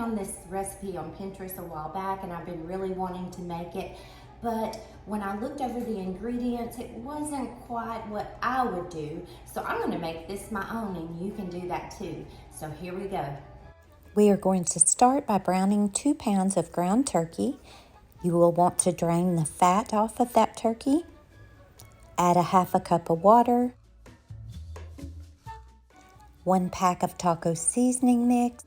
found this recipe on Pinterest a while back and I've been really wanting to make it, but when I looked over the ingredients, it wasn't quite what I would do. So I'm gonna make this my own and you can do that too. So here we go. We are going to start by browning 2 pounds of ground turkey. You will want to drain the fat off of that turkey. Add a half a cup of water, 1 pack of taco seasoning mix,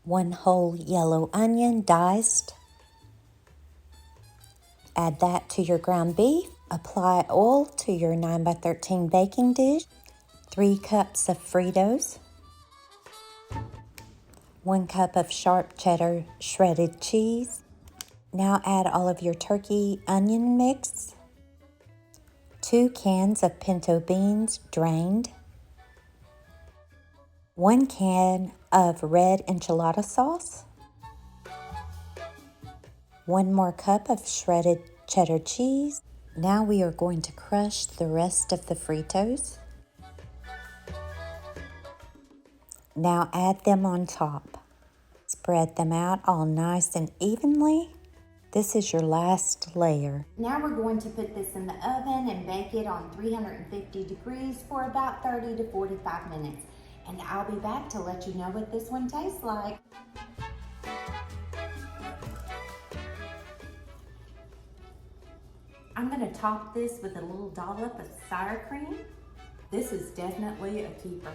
1 whole yellow onion diced. Add that to your ground beef. Apply oil to your 9x13 baking dish. 3 cups of Fritos. 1 cup of sharp cheddar shredded cheese. Now add all of your turkey onion mix. 2 cans of pinto beans drained. 1 can of red enchilada sauce. 1 more cup of shredded cheddar cheese. Now we are going to crush the rest of the Fritos. Now add them on top. Spread them out all nice and evenly. This is your last layer. Now we're going to put this in the oven and bake it on 350 degrees for about 30 to 45 minutes. And I'll be back to let you know what this one tastes like. I'm gonna top this with a little dollop of sour cream. This is definitely a keeper.